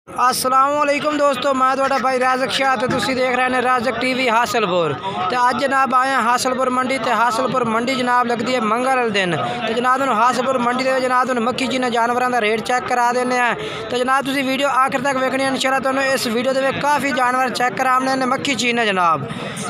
अस्सलामुअलैकुम दोस्तों, मैं थोड़ा भाई राजक शाह तो तुसी देख रहे हैं राजक टीवी हासिलपुर। तो अज जनाब आए हैं हासिलपुर मंडी। तो हासिलपुर मंडी जनाब लगती है मंगल वाले दिन। तो जनाब तुम हासिलपुर मंडी के जनाब तुम मक्खी जी ने जानवरों का रेट चेक करा देने हैं। तो जनाब तुसी वीडियो आखिर तक वेखनी है। इंशाल्लाह तुम इस वीडियो के काफ़ी जानवर चेक कराने मक्खी जी ने जनाब।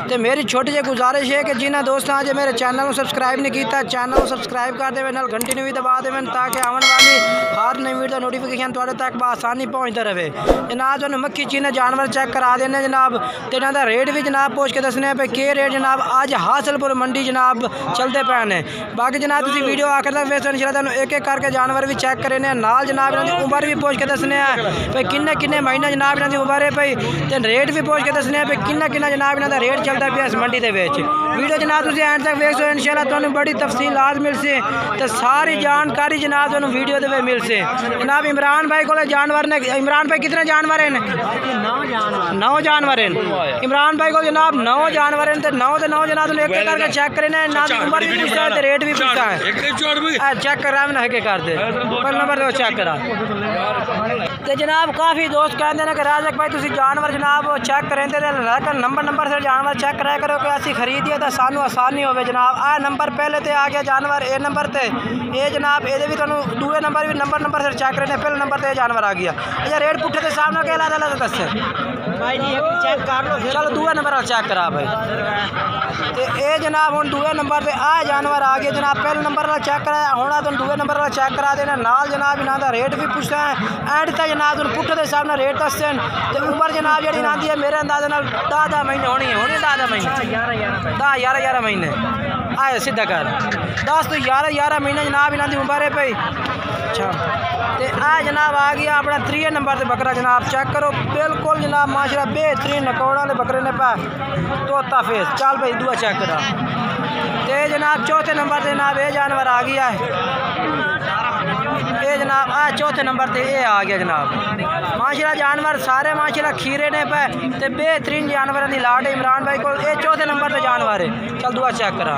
तो मेरी छोटी जी गुजारिश है कि जिन्हें दोस्तों अज मेरे चैनल को सब्सक्राइब नहीं किया, चैनल को सब्सक्राइब कर देवे, नाल घंटी भी दबा देवे ताकि आने वाली हर नई वीडियो नोटिफिकेशन थोड़े तक आसानी पहुँचता रहे। जनाब तुम मक्खी चीने जानवर चेक करा देने जनाब। तो इन्हों का रेट भी जनाब पूछ के दसने पे के रेट जनाब अज हासिलपुर मंडी जनाब चलते पे ने। बाकी जनाब तुम वीडियो आखिर तक वेख इंशाल्लाह तुम एक एक करके जानवर भी चेक करे नाल जनाब इन्हों की उम्र भी पूछ के दसने भाई किन्ने किन्ने महीने जनाब इन्हों की उम्र है भाई। तो रेट भी पूछ के दसने भाई किन्ना किन्ना जनाब इन्हों का रेट चलता पे इस मंडी के वीडियो जनाब तुम एंड तक वेख सो इंशाल्लाह तुम बड़ी तफसीलात मिलसे। तो सारी जानकारी जनाब तुम वीडियो के मिलसे। जनाब इमरान भाई को जानवर ने, इमरान भाई कितने जानवर हैं? 9 जानवर हैं इमरान भाई को जनाब। 9 जानवर हैं। तो 9 जनाब तुम एक एक करके चेक करना है। ना उम्र भी पूछता है, रेट भी पूछता है। चेक कर रहा है ना कर दे पहले नंबर तो चेक करा। तो जनाब काफ़ी दोस्त कहते हैं कि राजक भाई तुम जानवर जनाब चेक करें तो नंबर से जानवर चेक कराया करो कि असं खरीदिए तो सानू आसानी हो जनाब। आ नंबर पहले तो आ गया जानवर ए नंबर से ये जनाब ये भी तुम दूसरे नंबर भी नंबर से चेक करें। पहले नंबर से जानवर आ गया। अच्छा रेट पुट्ठे के सामने के अलग अलग दस भाई जी चेक कर लो। चलो दूसरे नंबर वाला चेक करा भाई। तो ये जनाब हम दूसरे नंबर से आ जानवर आ गए जनाब। पहले नंबर वाला चेक कराया होना तुम दूसरे नंबर वाला चेक करा देना नाल जनाब इन्हों का रेट भी पूछते हैं। एंड तक जनाब तुम पुट्ठे के सामने रेट दसते हैं। तो उम्र जनाब जी आती है मेरे अंदाजे 10 महीने होनी है 10 महीने 11 महीने आए सीधा कर 10 तो 11 महीने जनाब इन्हों की उम्र है भाई। अच्छा तो आ जनाब आ गया अपना 3 नंबर से बकरा जनाब चेक करो। बिल्कुल जनाब माशाल्लाह बेहतरीन नकौड़ा वाले बकरे ने पा तोता फेस। चल भाई दुआ चेक करा। तो जनाब चौथे नंबर से जनाब ये जानवर आ गया है। ये जनाब आ चौथे नंबर से ये आ गया जनाब। माशाल्लाह जानवर सारे माशाल्लाह खीरे ने पे तो बेहतरीन जानवर की लाट है इमरान भाई को। ये चौथे नंबर से जानवर है। चल दुआ चेक करा।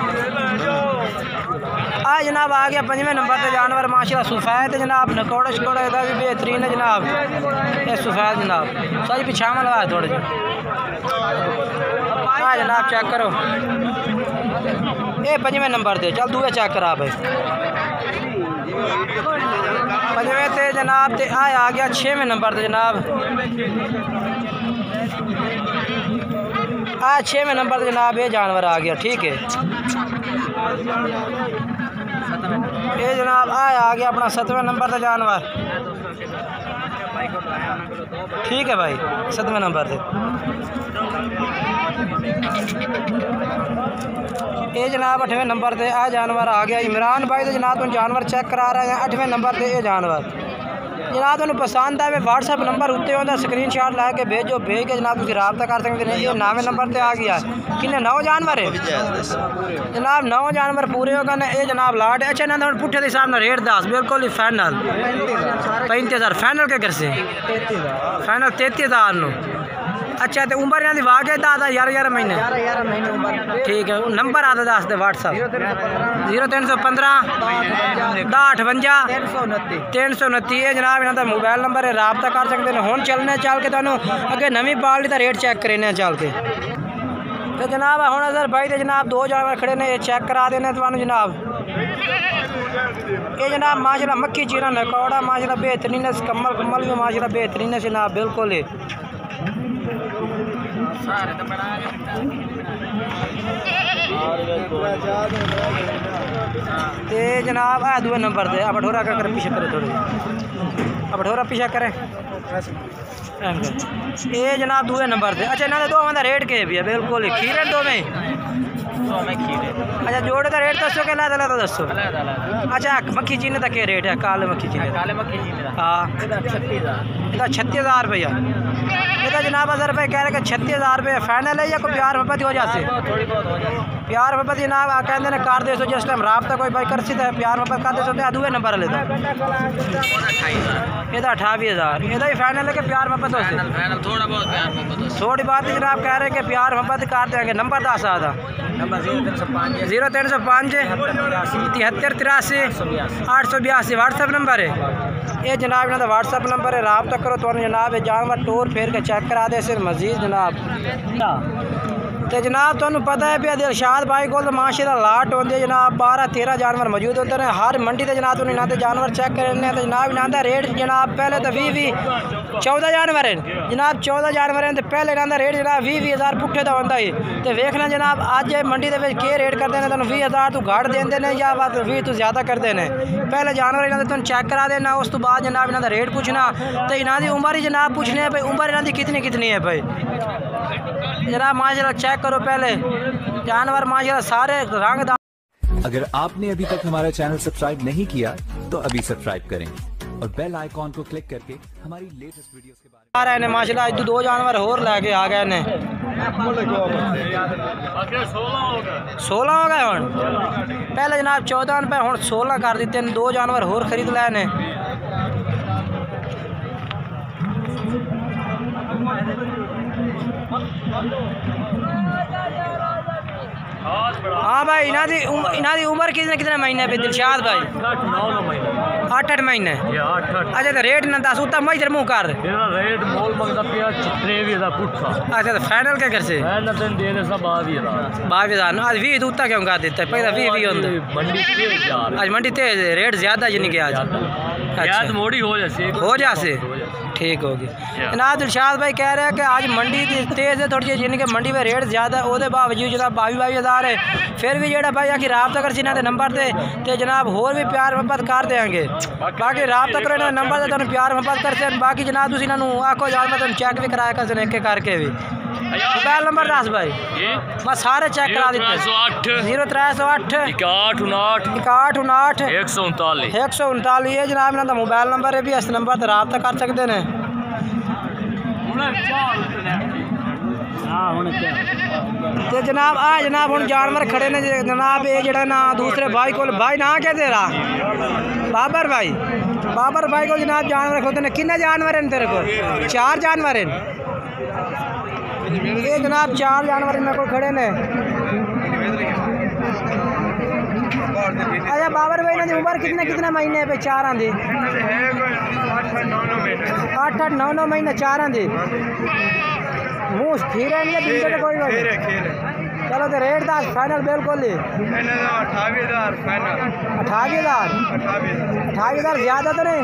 आ जनाब आ गया 5वें नंबर से जानवर माशाल्लाह सफ़ैद जनाब। नकौड़ा शकौड़ा भी बेहतरीन है जनाब। ये सफ़ैद जनाब सही पिछावा लगा है थोड़े आ जनाब चेक करो। ये 5वें नंबर से। चल दूसरे चेक करा भाई। 5वें से जनाब ते आ गया 6वें नंबर से जनाब। आ 6वें नंबर से जनाब ये जानवर आ गया। ठीक है ये जनाब आ गया अपना 7वें नंबर से जानवर। ठीक है भाई 7वें नंबर से। ये जनाब 8वें नंबर से आ जानवर आ गया इमरान भाई। तो जनाब तुम जानवर चेक करा रहे हैं 8वें नंबर से ये जानवर। जनाब तुम पसंद आए व्हाट्सएप नंबर उत्ते होता स्क्रीन शॉट ला के भेजो। भेज के जनाब तुम रबता कर सकते हैं। ये 9वें नंबर से आ गया किन्ने 9 जानवर है जनाब। 9 जानवर पूरे हो गए। ये जनाब लाट है। अच्छा ना पुट्ठे के हिसाब से रेट 10 बिल्कुल ही फाइनल 35,000 फाइनल के घर से फाइनल 33,000 अच्छा तो उम्र यहाँ की वाकई 11 महीने। ठीक है नंबर आता दस दे व्हाट्सएप 0315 1058 329। ये जनाब इन्हों का मोबाइल नंबर है रबता कर सकते हैं। हुण चलने चल के तुहानूं अगे नवीं बाल्टी का रेट चेक करें चल के। तो जनाब हुण अगर भाई तो जनाब 2 जानवर खड़े ने ये चेक करा देने तुहानूं जनाब। ये जनाब माशाल्लाह मक्खी चीरा नकौड़ा माशाल्लाह बेहतरीन है। कम्मल भी माशाल्लाह बेहतरीन है जनाब बिल्कुल ही। ते जनाब आ दूसरे नंबर से अब ठोरा कर पीछे करे थोड़े अब ठोरा पीछे करें। ये जनाब दूसरे नंबर से। अच्छा इन्होंने 2 का रेट के भी है बिल्कुल ही खीरे 2 में। अच्छा जोड़े का रेट दसो के अलग अलग दसो। अच्छा मक्खी चीने का क्या रेट है? काले मक्खी चीने हाँ 36,000 रुपया। ये जनाब 1000 रुपये कह रहे कि 36,000 रुपये फाइनल है या कोई प्यार मोहब्बत हो जाते? प्यार मोहब्बत जनाब कहते हैं कर दे सो जिस टाइम रबता कोई भाई कर सकता है प्यार मोहब्बत कर दे सो। दूसरे नंबर वाले का ये 28,000 ये भी फाइनल है कि प्यार मोहब्बत हो थोड़ी बात जनाब कह रहे हैं कि प्यार मोहब्बत कर देंगे। नंबर 10 आता नंबर 0305 73 83 882 व्हाट्सअप नंबर है ये जनाब इन्हों का व्हाट्सअप नंबर है। रबता करो तो जनाब ये जानवर टोर फेर के चेक करा दे सिर मजीद जनाब। तो जनाब तुहानू पता है भी दिलशाद भाई को तो माशाल्लाह लाट होंदी है जनाब 12-13 जानवर मौजूद होते हैं हर मंडी से जनाब तुम इन्होंने जानवर चेक करने तो जनाब इन्हों रेट जनाब पहले तो 20-14 जानवर हैं जनाब 14 जानवर हैं तो पहले इन्हों रेट जनाब 20,000 पुट्ठे का होंगे ही। तो वेखना जनाब अज मंडी के रेट करते हैं तुम 20,000 तो घट देंगे ने या 20 तो ज़्यादा करते हैं। पहले जानवर इन्होंने तुम चेक करा देना उस तो बाद जनाब इन्हों रेट पूछना तो इन्हों की उम्र ही जनाब पूछनी है भाई उम्र इन्हों की कितनी है भाई जनाब माशाल्लाह चेक करो पहले जानवर माशाल्लाह सारे रंगदार। अगर आपने अभी तक हमारा चैनल सब्सक्राइब नहीं किया तो अभी सब्सक्राइब करें और बेल आइकॉन को क्लिक करके हमारी लेटेस्ट वीडियोस के बारे में माशाल्लाह 2 जानवर और लेके आ गए ने 16 हो गए हुण पहले जनाब 14 रुपए हुण 16 कर दिते 2 जानवर और खरीद लाए ने। हाँ भाई इन्हों की उम्र कितने महीने पे दिलशाद भाई 8 महीने अच्छा तो रेट ना दस उत्ता मई मुँह कर रेट मोल मंगता पिया 23,000 पुट्ठा अच्छा तो फाइनल क्या कर से 22,000 आज 20 उत्ता क्यों कर देता है पहले 20 होंगे आज मंडी तेज रेट ज़्यादा जिन्हें कि आज अच्छा मोड़ी हो जासे ठीक होगी जनाब। दिलशाद भाई कह रहे हैं कि आज मंडी तेज़ है थोड़ी जी जिनके मंडी में रेट ज़्यादा वो बावजूद जनाब 22,000 है फिर भी जोड़ा भाई आखिर रबता कर इन्होंने नंबर से जनाब होर भी प्यार मोहब्बत कर देंगे बाकी रबता करो इन्होंने नंबर से तुम प्यार मोहब्बत करते हैं बाकी जनाब तुम इन्होंने आखो जानवर तुम चेक भी कराया कर एक करके भी मोबाइल नंबर दस भाई मैं सारे चेक करा देते 0308 6159 139 ये जनाब इन्हों का मोबाइल नंबर है भी इस नंबर पर रबता कर सकते हैं। तो जनाब जनाब हम जानवर खड़े ने जनाब ये जरा ना दूसरे भाई को भाई ना क्या दे रहा बाबर भाई को जनाब जानवर खोते ने कितने जानवर हैं तेरे को 4 जानवर हैं ये जनाब 4 जानवर इन्होंने को खड़े ने। अच्छा बाबर भाई इन्होंने उम्र कितने महीने पे 4 आंदी 8-9 महीने 4 आंदी मुँह स्थिर है कोई चलो तो रेट दस फाइनल बिल्कुल ही 28,000 ज़्यादा तो नहीं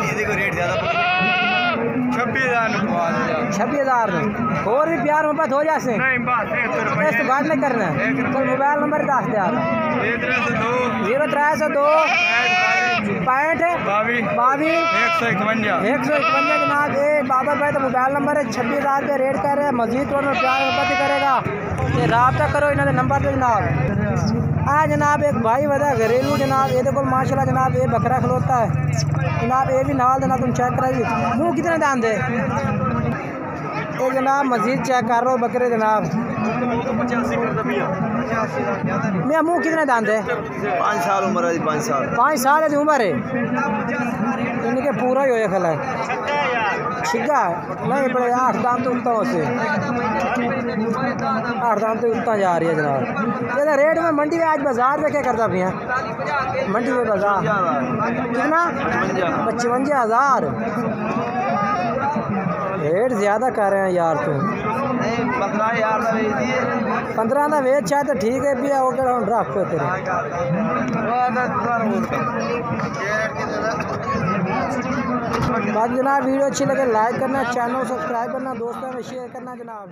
26,000 और भी प्यार मोहब्बत हो जाए इस तो बात नहीं करना तो मोबाइल नंबर दस दे 0302 65 151 जनाब ये बाबर भाई तो मोबाइल नंबर है 26,000 पे रेट कर रहे हैं मजीद तो प्यार मोहब्बत ही करेगा ये रबता करो इन्होंने नंबर पे जनाब। जनाब एक भाई वजह घरेलू जनाब ये देखो माशाल्लाह जनाब ये बकरा खलोता है जनाब ये भी नाल देना तुम चेक कराइए मुँह कितने दान दे ये जनाब मजीद चेक कर लो बकरे जनाब मैं मुँह कितने दान दे 5 साल उम्र है 5 साल है उम्र है इनके पूरा ही हो खला छिगा नहीं बड़े 8 दाम तो उत्ता से 8 दाम तो उत्ता जा रही है जनाब ये रेट में मंडी में आज बाजार में क्या करता भैया मंडी में बाजार कितना 55,000 रेट ज़्यादा कर रहे हैं यार तुम 15 का वेच चाहे तो ठीक है भैया वो क्या रख पे तेरे बाकी जनाब वीडियो अच्छी लगे लाइक करना चैनल सब्सक्राइब करना दोस्तों में शेयर करना जनाब।